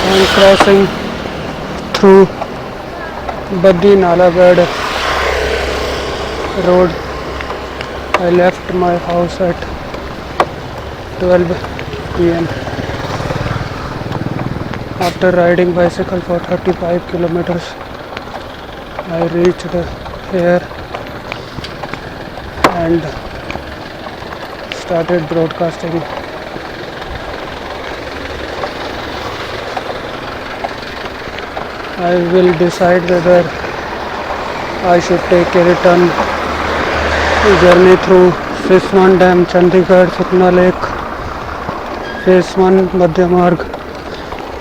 and crossing through Baddi Nalagad road. I left my house at 12 p.m. After riding bicycle for 35 kilometers, I reached here and started broadcasting. I will decide whether I should take a return journey through Siswan Dam, Chandigarh, Sukna Lake, Phase 1 Madhya Marg,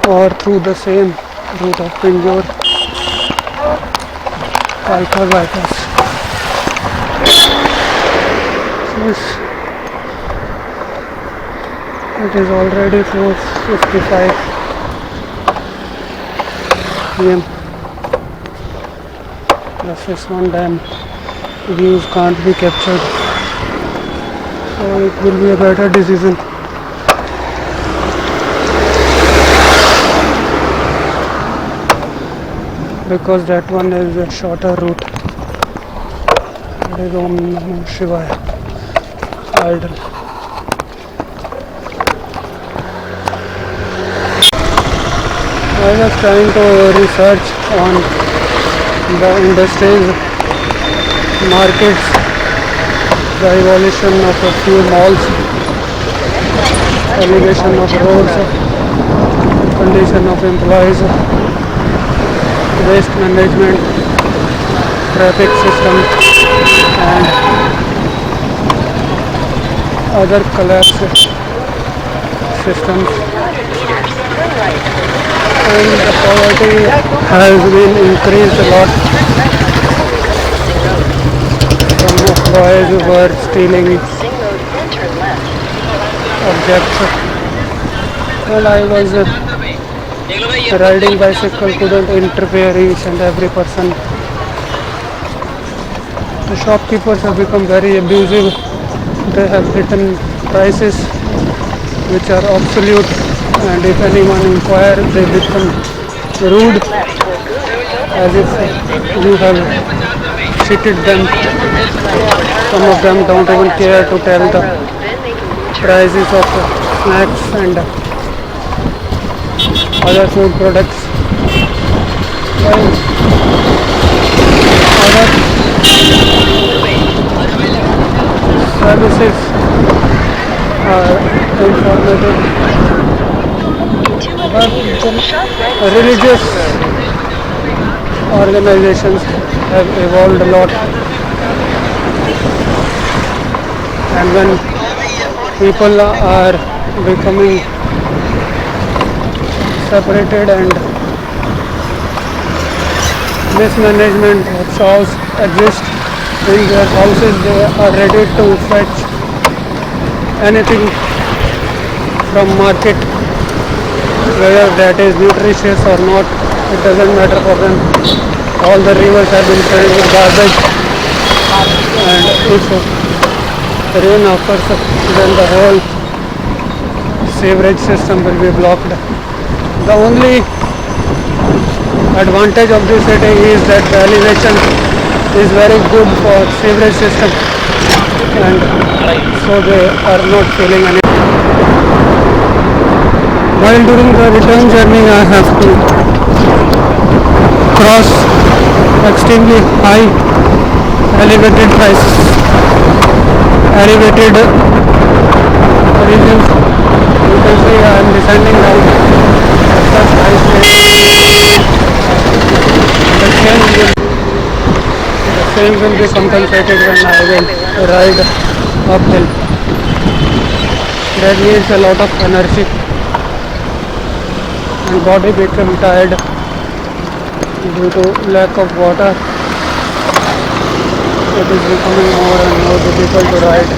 or through the same route of Pinjore, Kalka bypass. Yes, it is already 4:55 p.m. The Siswan Dam views can't be captured, so it will be a better decision. Because that one is a shorter route. That is Om Namah Shivaya idol. I was trying to research on the industries, markets, the evolution of a few malls, elevation of roads, condition of employees, waste management, traffic system, and other collapse systems. And the poverty has been increased a lot. Some employees who were stealing objects. Well, I was riding bicycle, couldn't interfere each and every person. The shopkeepers have become very abusive. They have written prices which are absolute, and if anyone inquires, they become rude, as if you have cheated them. Some of them don't even care to tell the prices of snacks and other food products. Well, other services are informative, but religious organizations have evolved a lot, and when people are becoming separated and mismanagement of shops exist in their houses, they are ready to fetch anything from market, whether that is nutritious or not. It doesn't matter for them. All the rivers have been filled with garbage, and if rain occurs, then the whole sewerage system will be blocked. The only advantage of this city is that the elevation is very good for sewerage system, and so they are not feeling any. While during the return journey, I have to cross extremely high elevated regions. You can see I am descending down such high stairs. The same will be compensated when I will ride uphill. That needs a lot of energy, and body become tired due to lack of water. It is becoming more and more difficult to ride.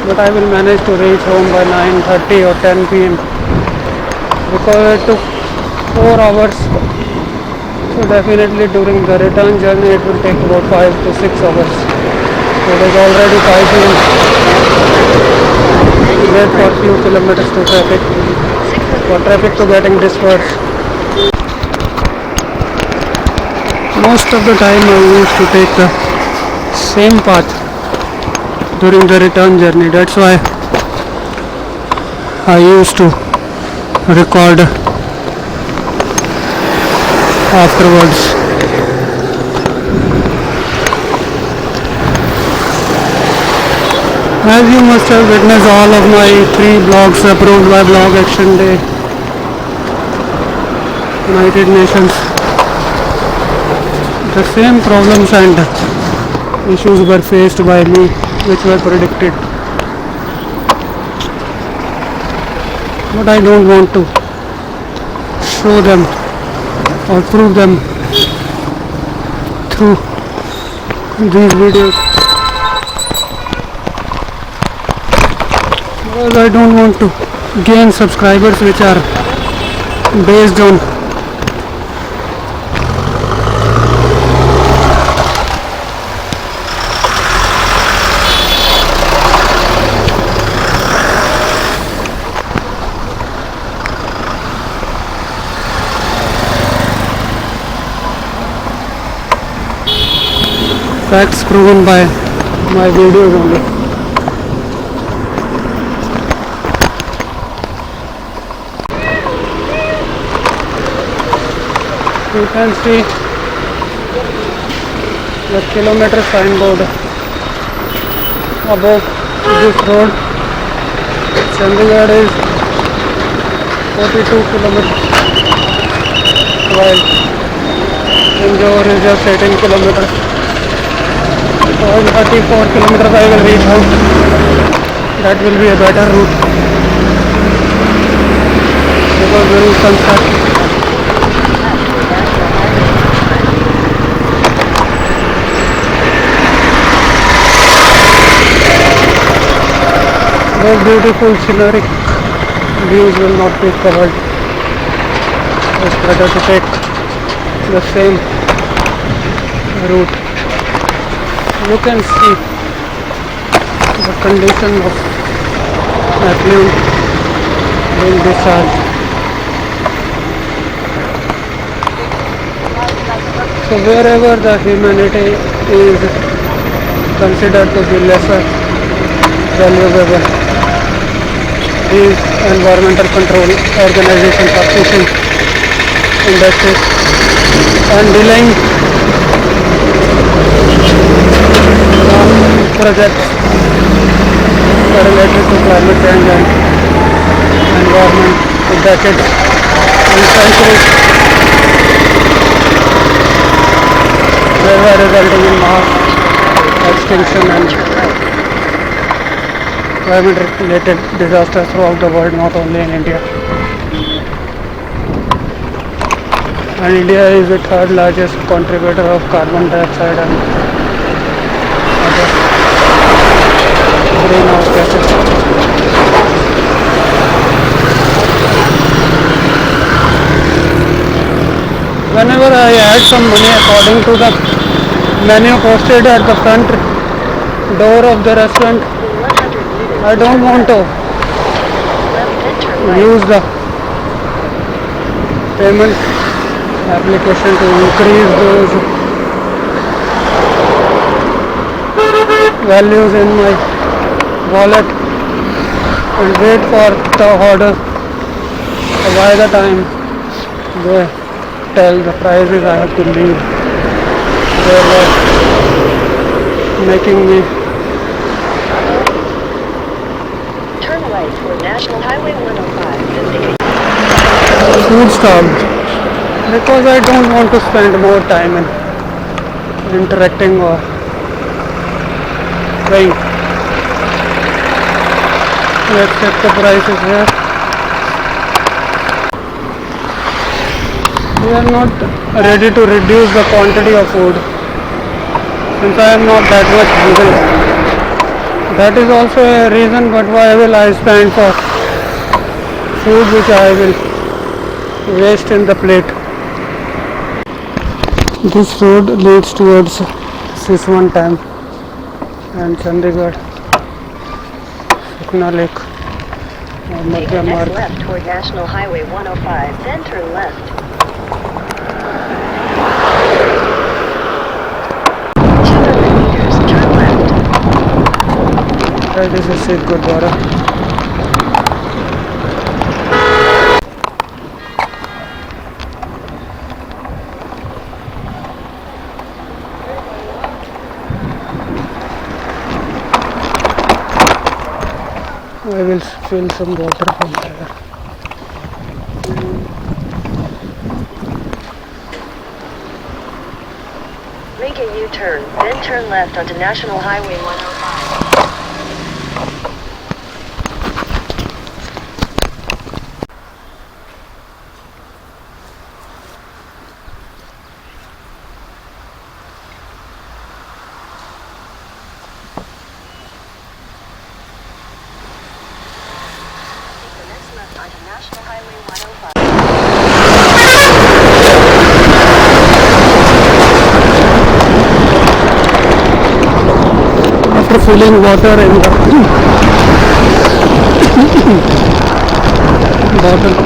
But I will manage to reach home by 9:30 or 10 p.m. because it took 4 hours. So definitely during the return journey it will take about 5 to 6 hours. So it is already 5 p.m. Wait for a few kilometers to traffic. for traffic to getting dispersed. Most of the time I used to take the same path during the return journey. That's why I used to record afterwards. As you must have witnessed all of my 3 blogs approved by Blog Action Day, United Nations, the same problems and issues were faced by me which were predicted. But I don't want to show them or prove them through these videos because I don't want to gain subscribers which are based on facts proven by my videos only. You can see the kilometer signboard above this road. Chandigarh is 42 kilometers while Indore is just 18 kilometers. So in 34 kilometers I will reach home. That will be a better route because there is construction. Those beautiful scenic views will not be covered. It's better to take the same route. You can see the condition of effluent being discharged. So wherever the humanity is considered to be lesser valuable, these environmental control organizations are pushing industries and delaying projects related to climate change and environment for decades and centuries, thereby resulting in mass extinction and climate-related disasters throughout the world, not only in India. And India is the third largest contributor of carbon dioxide and other greenhouse gases. Whenever I add some money according to the menu posted at the front door of the restaurant, I don't want to use the payment application to increase those values in my wallet and wait for the order. By the time they tell the prices, I have to leave. They were making me National Highway 105, food stall because I don't want to spend more time in interacting or trying. Let's check the prices here. We are not ready to reduce the quantity of food since I am not that much hungry. That is also a reason, but why will I spend for food which I will waste in the plate. This road leads towards Siswan Dam and Chandigarh, Sukna Lake. Take Madhya the next Marg. left toward National Highway 105, then turn left. 200 meters, turn left. Right is a Sikh Gurdwara. I will fill some water from there. Make a U-turn, then turn left onto National Highway 105. Take the next left onto National Highway 105. After filling water in the bottle,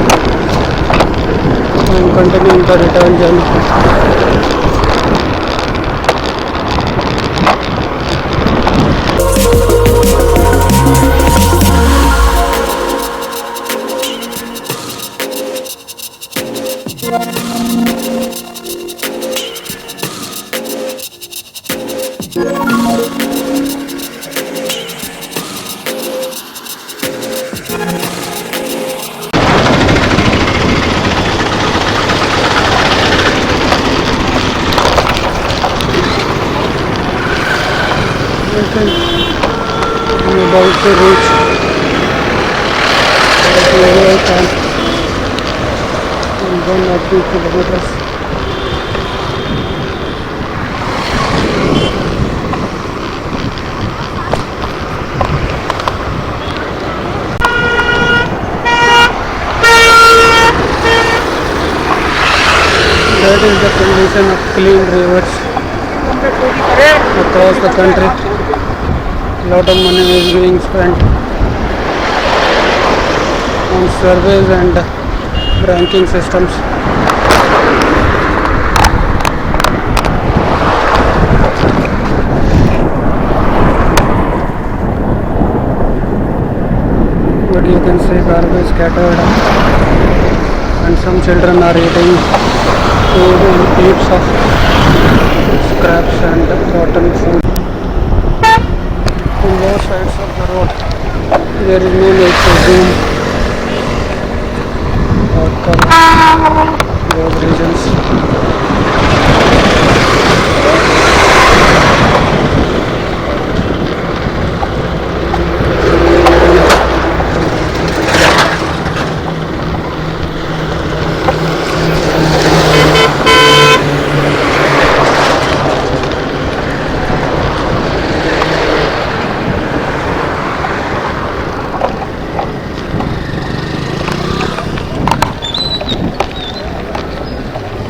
I am continuing the return journey. I think I'm about to reach the camp in 1 or 2 kilometers. That is the condition of clean rivers across the country. Lot of money is being spent on surveys and ranking systems. But you can see garbage scattered and some children are eating food in heaps of scraps and rotten food. On both sides of the road, there is no need to zoom or cover those regions.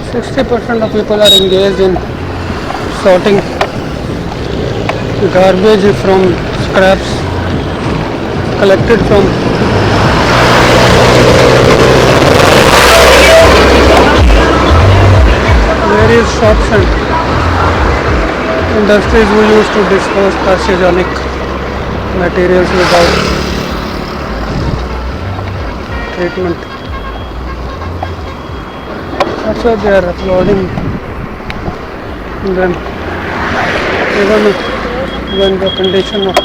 %60 of people are engaged in sorting garbage from scraps collected from various shops and industries who used to dispose carcinogenic materials without treatment. That's why they are applauding them, even when the condition of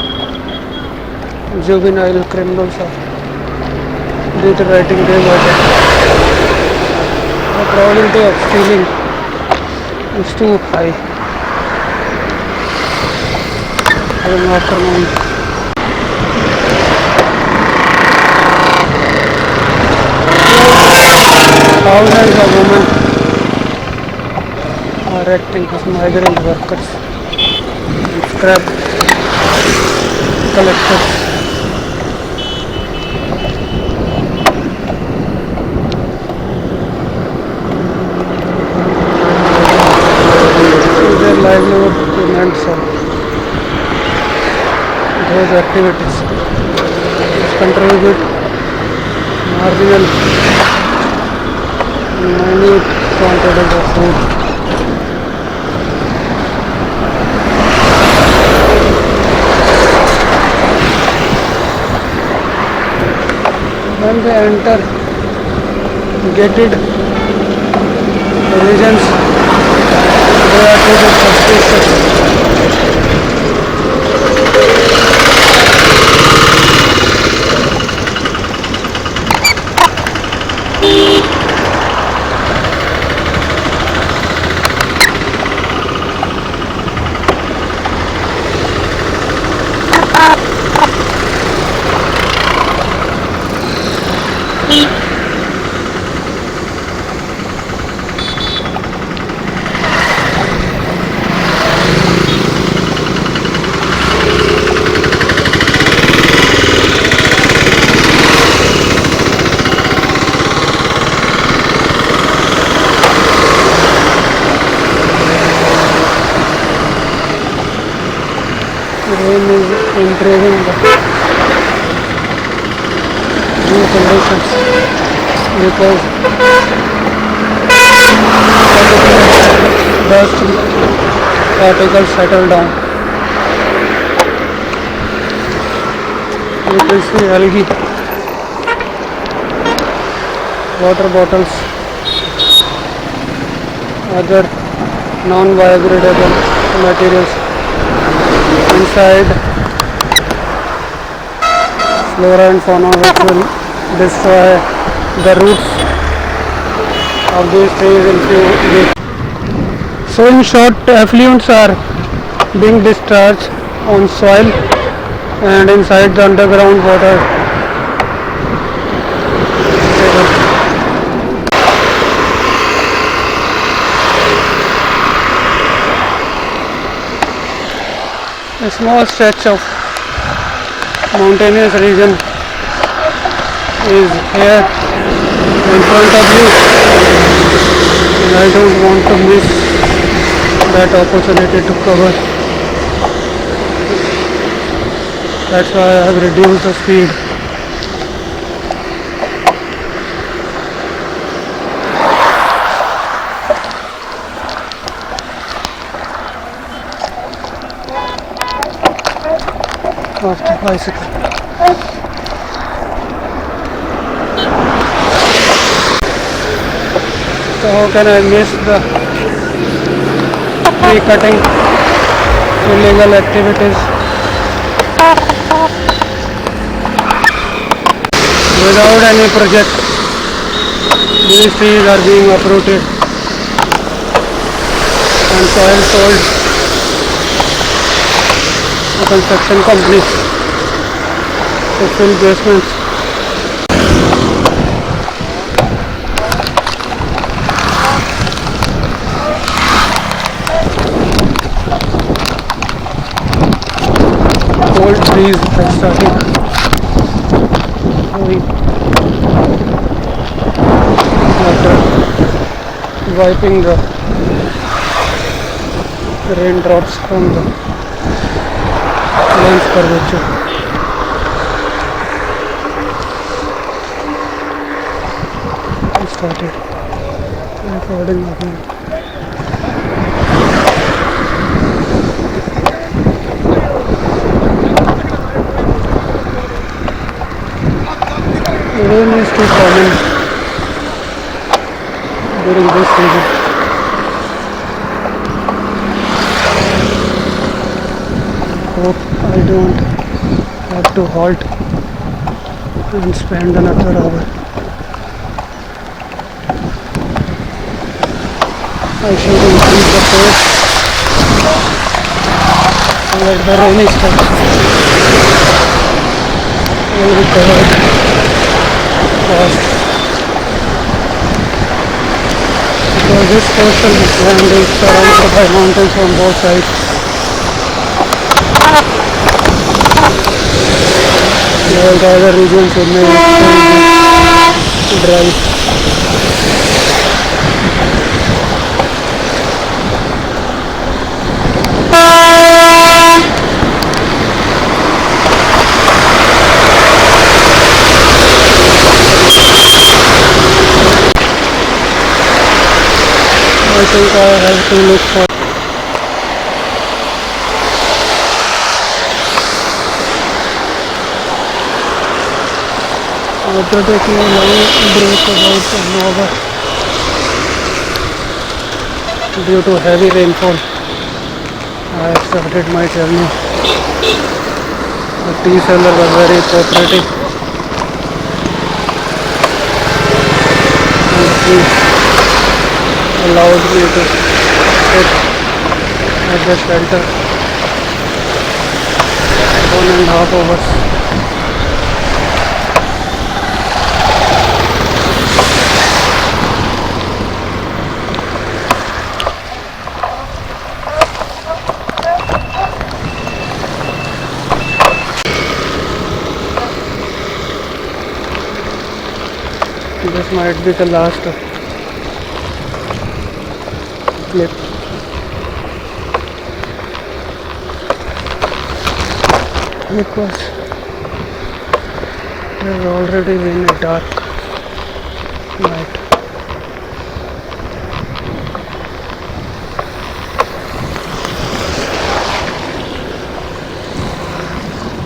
juvenile criminals are deteriorating day by day. The probability of stealing is too high. Even after knowing thousands of women are acting as migrant workers and scrap collectors. Their livelihood depends on those activities which contribute marginal minute quantities of food. When they enter gated regions, they are treated suspicious. Rain is improving the new conditions because dust particles settle down. You can see algae, water bottles, other non-biodegradable materials inside, flora and fauna which will destroy the roots of these trees in few weeks. So in short, effluents are being discharged on soil and inside the underground water table. A small stretch of mountainous region is here in front of you, and I don't want to miss that opportunity to cover. That's why I have reduced the speed. Of the bicycle. So how can I miss the tree cutting illegal activities? Without any project, these trees are being uprooted and soil sold to construction companies to fill basements. Old trees are starting growing after wiping the raindrops from the lens curvature. I started recording again. Rain is too common during this season. Hope I don't have to halt and spend another hour. I should increase the pace so that the rainy stuff will be covered fast. Because this portion of land is surrounded by mountains on both sides. While the other regions will may still be dry. think I have to look for. After taking a long break about an hour due to heavy rainfall, I started my journey. The tea seller was very cooperative and he allowed me to sit at the shelter 1.5 hours. This might be the last clip. Because it has already been a dark night.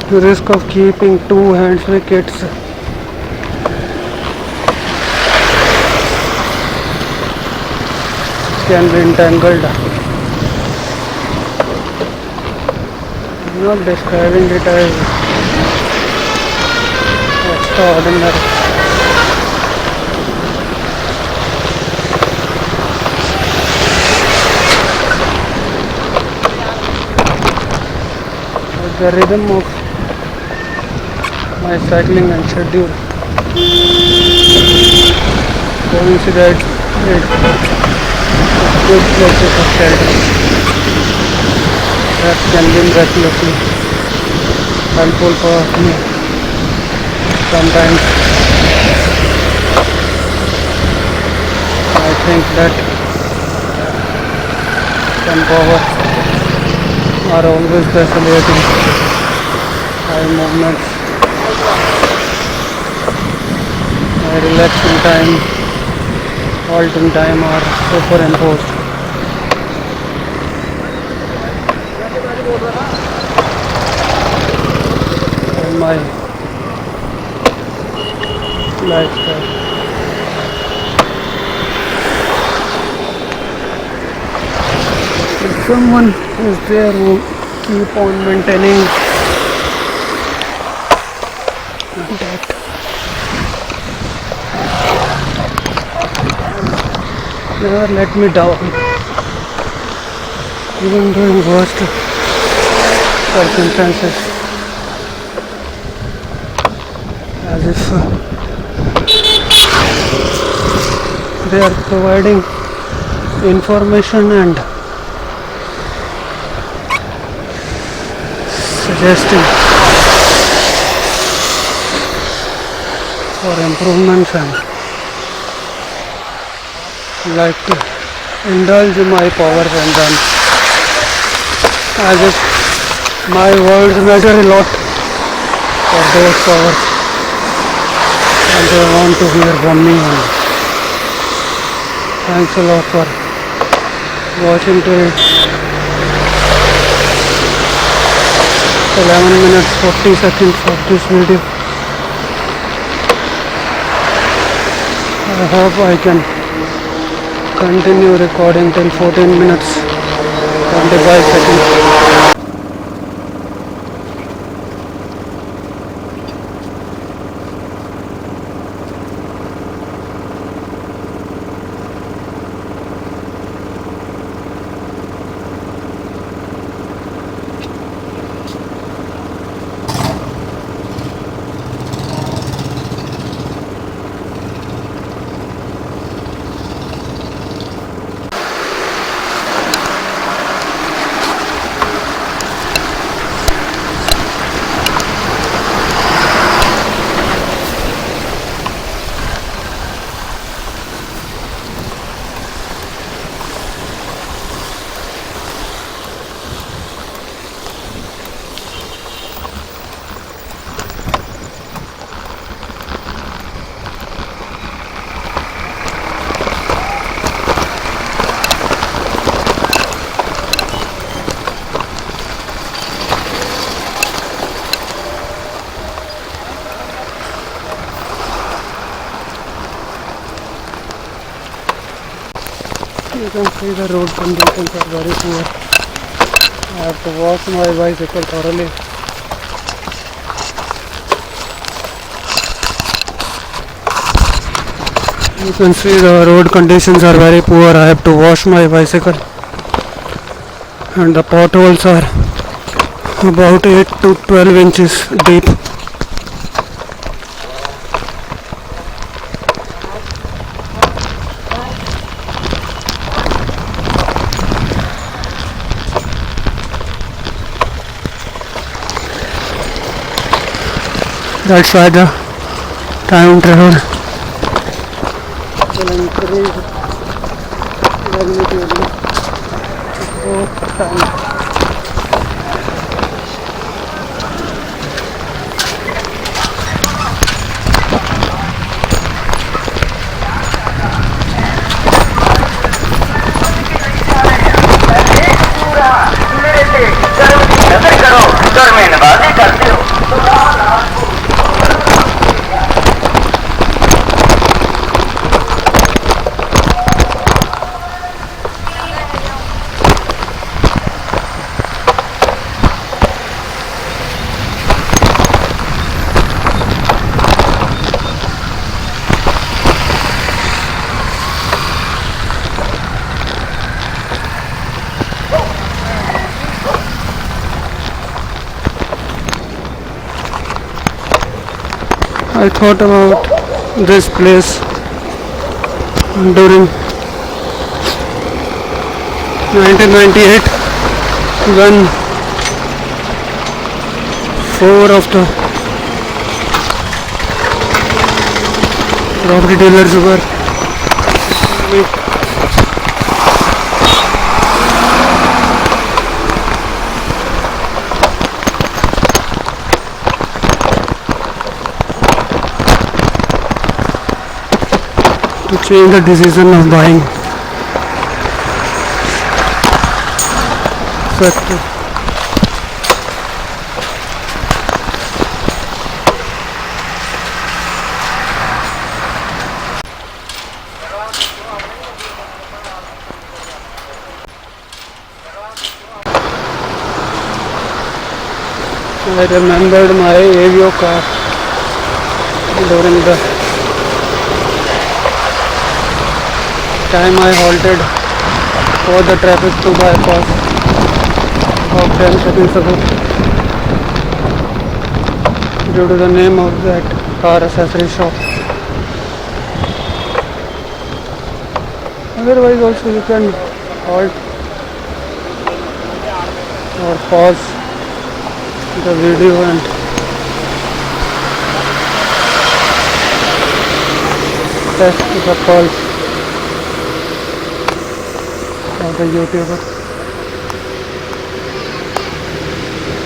The risk of keeping two hands-free kits can be entangled. I'm not describing it as extraordinary. But the rhythm of my cycling and schedule coincides with good places of shelter that can be miraculously helpful for me. Sometimes I think that some powers are always facilitating my movements, my relaxing time, halting time are superimposed. And my lifestyle. If someone is there who keep on maintaining that never let me down, even during worst circumstances, as if they are providing information and suggesting for improvements, and like to indulge my powers and then as if my words matter a lot for those powers and they want to hear from me. And thanks a lot for watching till 11 minutes 40 seconds of this video. I hope I can continue recording till 14 minutes 25 seconds. You can see the road conditions are very poor. I have to wash my bicycle thoroughly. You can see the road conditions are very poor. I have to wash my bicycle, and the potholes are about 8 to 12 inches deep. That's why the time travel will increase magnitudely both times. I thought about this place during 1998 when four of the property dealers were to change the decision of buying sector. I remembered my Avio car during the time I halted for the traffic to bypass about 10 seconds ago due to the name of that car accessory shop. Otherwise also you can halt or pause the video and test the pulse of the YouTuber.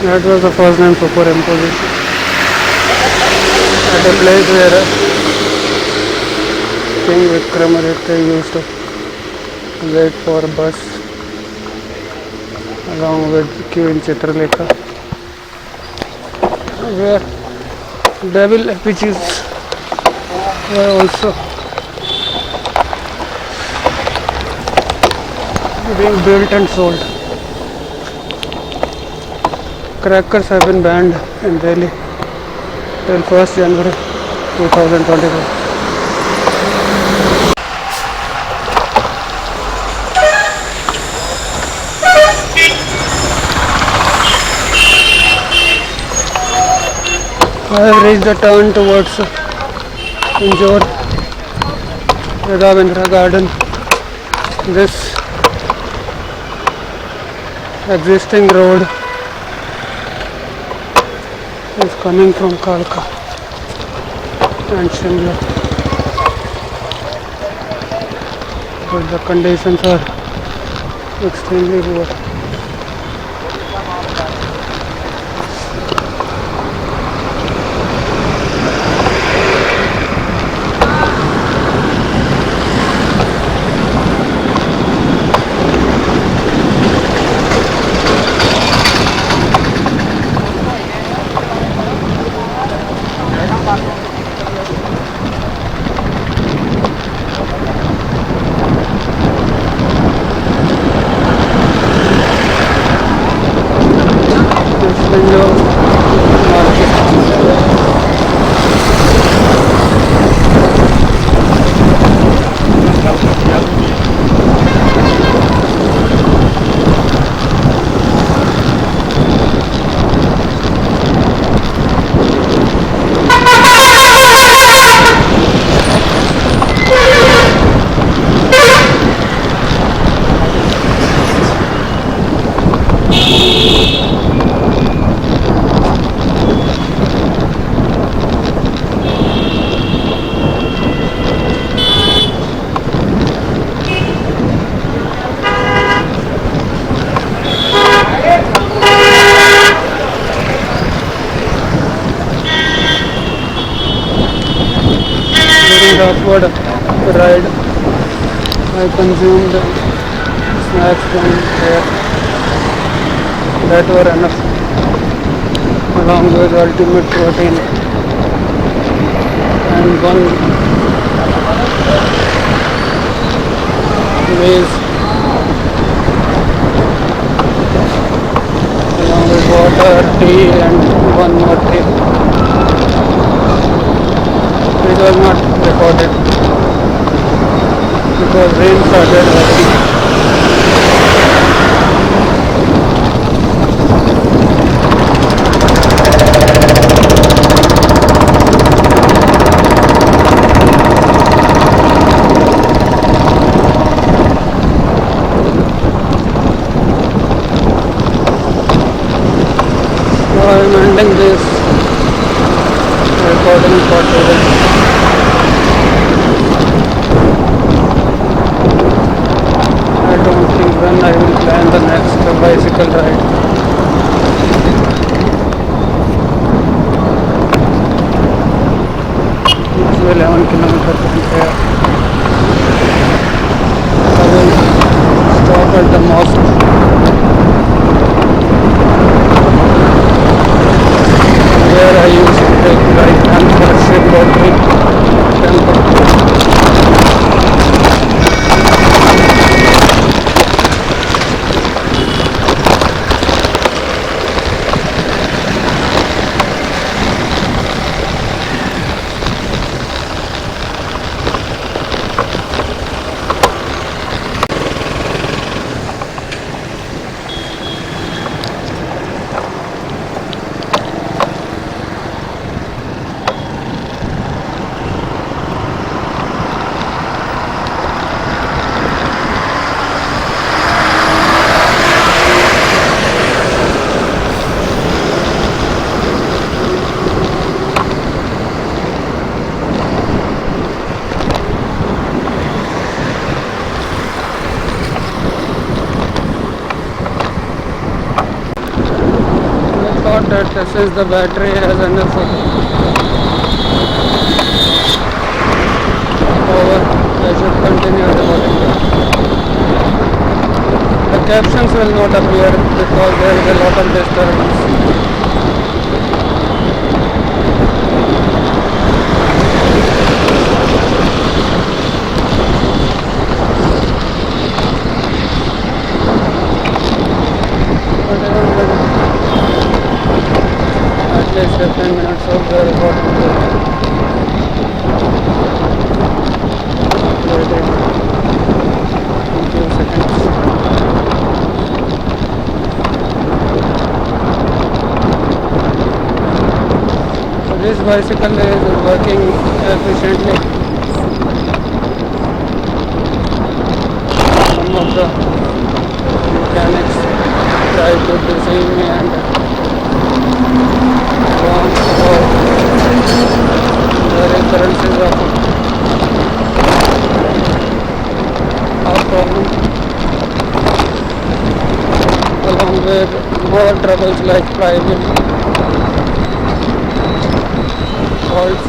That was the first time superimposition at a place where King Vikramaditya used to wait for a bus along with queue in Chitralekha, where devil effigies were also being built and sold. Crackers have been banned in Delhi till 1st January 2024. I have reached the turn towards Injore Radhavendra Garden. This existing road is coming from Kalka and Shimla, but the conditions are extremely poor. during the upward ride, I consumed snacks from there that were enough, along with ultimate protein and one vase, along with water, tea, and one more tea. It was not recorded because rain started happening. So I am ending this recording for today. I don't think when I will plan the next bicycle ride. It's 11 kilometers from here. I will stop at the mosque where I used to take right hand for Shivgotri temple. I thought that since the battery has enough power, I should continue recording. The captions will not appear because there is a lot of disturbance. But even when at least 15 minutes of the recording will waiting in few seconds. So this bicycle is working efficiently. Some of the mechanics try to deceive me and warn about the recurrences of our problem, along with more troubles like private faults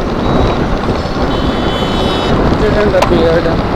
didn't appear.